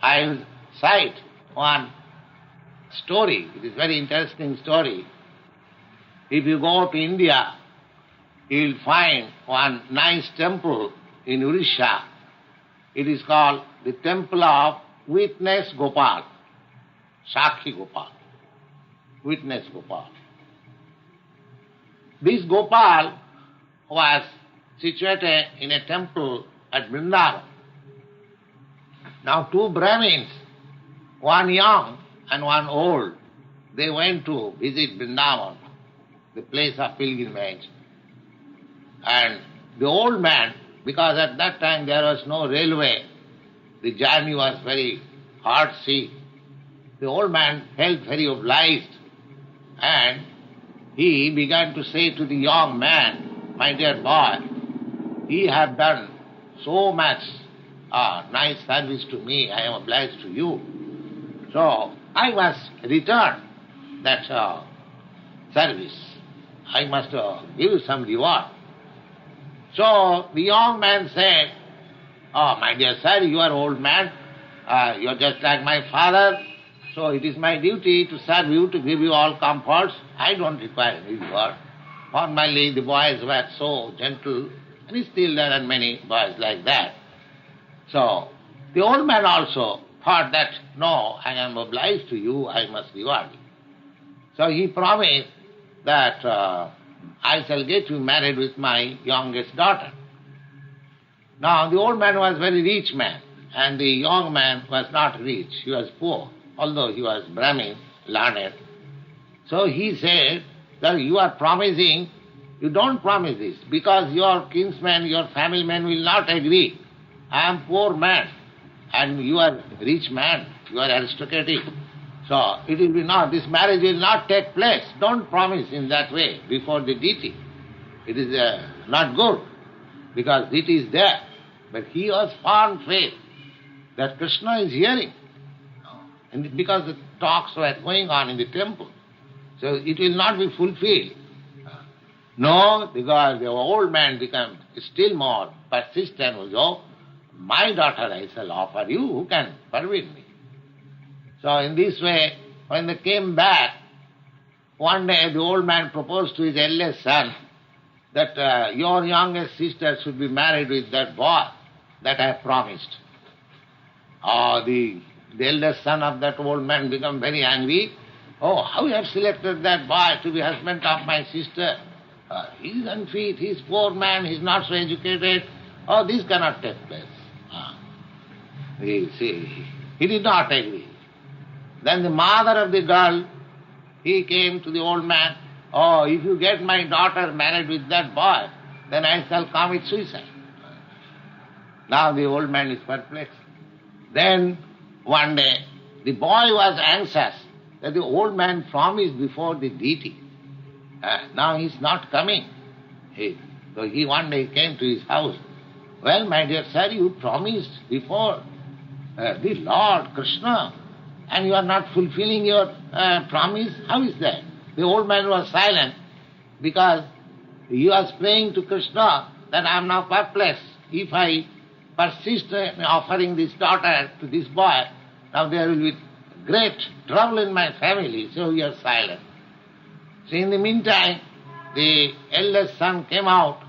I will cite one story. It is a very interesting story. If you go to India, you will find one nice temple in Odisha. It is called the Temple of Witness Gopal, Sakhi Gopal, Witness Gopal. This Gopal was situated in a temple at Vrindavan. Now two Brahmins, one young and one old, they went to visit Vrindavan, the place of pilgrimage. And the old man, because at that time there was no railway, the journey was very hard sea, the old man felt very obliged, and he began to say to the young man, "My dear boy, you have done so much nice service to me, I am obliged to you. So I must return that service. I must give you some reward." So the young man said, "Oh, my dear sir, you are old man, you are just like my father, so it is my duty to serve you, to give you all comforts. I don't require any reward." Formerly the boys were so gentle, and still there are many boys like that. So the old man also thought that, "No, I am obliged to you, I must reward you." So he promised that I shall get you married with my youngest daughter. Now the old man was a very rich man, and the young man was not rich, he was poor, although he was Brahmin, learned. So he said that you are promising, you don't promise this, because your kinsmen, your family men will not agree. I am poor man, and you are rich man, you are aristocratic. So it will be not, this marriage will not take place. Don't promise in that way before the deity. It is not good, because it is there. But he was firm faith that Krishna is hearing, and because the talks were going on in the temple, so it will not be fulfilled. No, because the old man became still more persistent. "Oh, my daughter I shall offer you, who can forbid me?" So in this way, when they came back, one day the old man proposed to his eldest son that your youngest sister should be married with that boy that I have promised. The eldest son of that old man became very angry. "Oh, how you have selected that boy to be husband of my sister? He is unfit, he is poor man, he is not so educated. Oh, this cannot take place." He did not agree. Then the mother of the girl, he came to the old man, "Oh, if you get my daughter married with that boy, then I shall commit suicide." Now the old man is perplexed. Then one day, the boy was anxious that the old man promised before the deity. Now he is not coming. So he one day came to his house. "Well, my dear sir, you promised before the Lord Krishna, and you are not fulfilling your promise. How is that?" The old man was silent, because he was praying to Krishna that I am now perplexed. If I persist in offering this daughter to this boy, now there will be great trouble in my family. So he was silent. So in the meantime, the eldest son came out,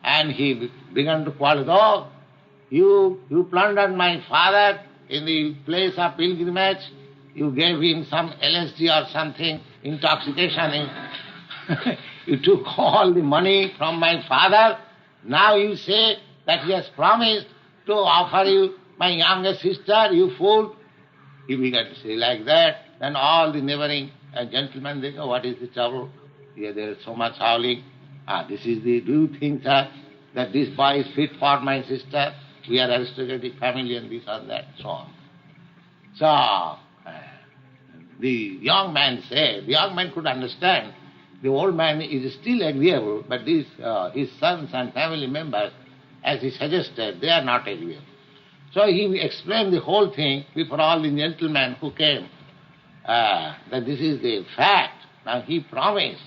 and he began to quarrel. "Oh, you plundered my father in the place of pilgrimage. You gave him some LSD or something, intoxication. You took all the money from my father. Now you say that he has promised to offer you my younger sister, you fool." He began to say like that. Then all the neighboring gentlemen, they go, "What is the trouble? Here there is so much howling. Do you think, sir, that this boy is fit for my sister? We are aristocratic family and this and that," so on. So the young man said, the young man could understand, the old man is still agreeable, but these his sons and family members, as he suggested, they are not agreeable. So he explained the whole thing before all the gentlemen who came, that this is the fact. Now he promised.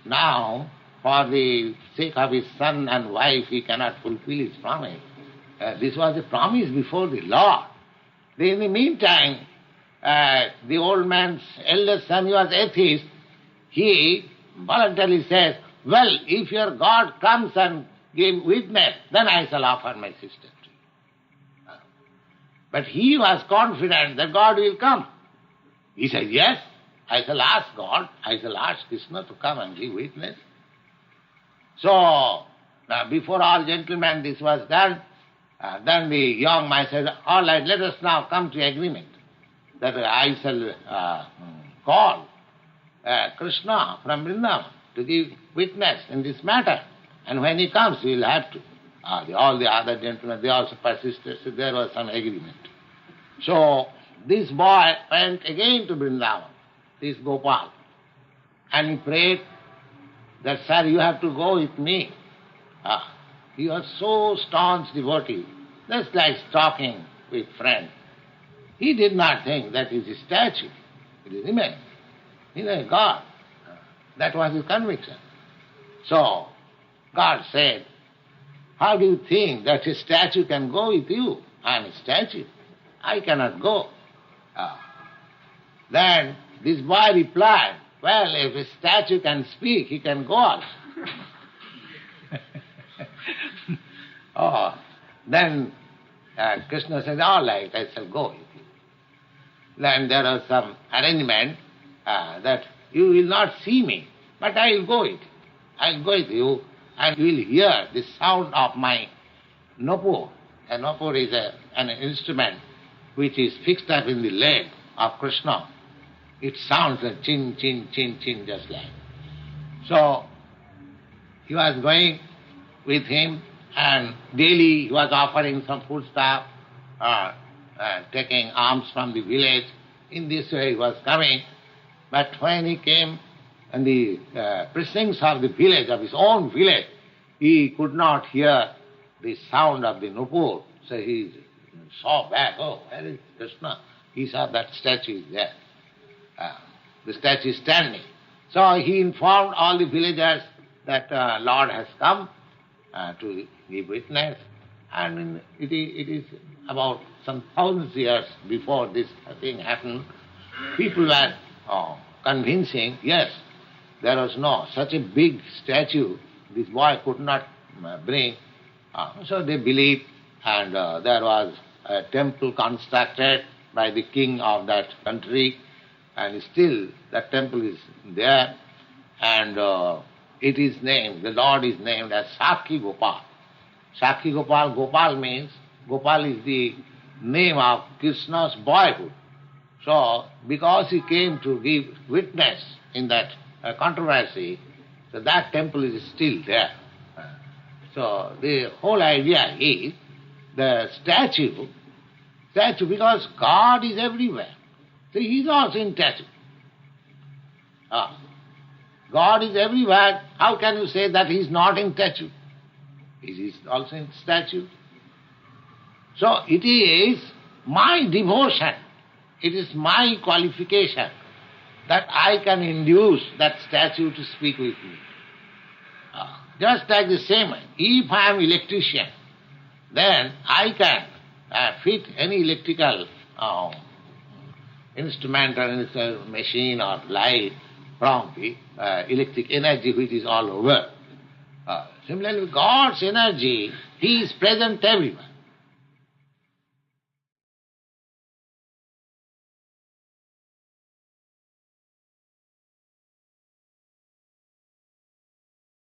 Now, for the sake of his son and wife, he cannot fulfill his promise. This was a promise before the Lord. In the meantime, the old man's eldest son, he was atheist, he voluntarily says, well, if your God comes and gives witness, then I shall offer my sister to you. But he was confident that God will come. He said, yes, I shall ask God, I shall ask Krishna to come and give witness. So, before all gentlemen this was done, then the young man said, all right, let us now come to agreement that I shall call Krishna from Vrindavan to give witness in this matter. And when he comes, we will have to. All the other gentlemen, they also persisted, so there was some agreement. So, this boy went again to Vrindavan, this Gopal, and he prayed that, sir, you have to go with me. He was so staunch devotee, just like talking with friends. He did not think that is a statue, it is image. He is a God. That was his conviction. So, God said, how do you think that a statue can go with you? I am a statue. I cannot go. Then this boy replied, well, if a statue can speak, he can go also. Then Krishna said, all right, I shall go with you. Then there was some arrangement that you will not see me, but I will go with you. I will go with you, and you will hear the sound of my nupur. A nupur is an instrument which is fixed up in the leg of Krishna. It sounds like chin, chin, chin, chin, just like. So, he was going with him, and daily he was offering some food stuff, taking alms from the village. In this way he was coming. But when he came in the precincts of the village, of his own village, he could not hear the sound of the nupur. So he saw back, oh, where is Krishna? He saw that statue is there. The statue is standing. So he informed all the villagers that Lord has come to give witness. And it is about some thousands of years before this thing happened. People were convincing, yes, there was no such a big statue this boy could not bring. So they believed, and there was a temple constructed by the king of that country, and still that temple is there, and it is named, the Lord is named as Sakhi Gopal. Sakhi Gopal, Gopal means, Gopal is the name of Krishna's boyhood. So, because he came to give witness in that controversy, so that temple is still there. So, the whole idea is the statue, because God is everywhere. So, he is also in statue. God is everywhere. How can you say that he is not in statue? He is also in statue. So, it is my devotion, it is my qualification that I can induce that statue to speak with me. Just like the same, if I am electrician, then I can fit any electrical instrument or machine or light from the electric energy which is all over. Similarly, God's energy, he is present everywhere.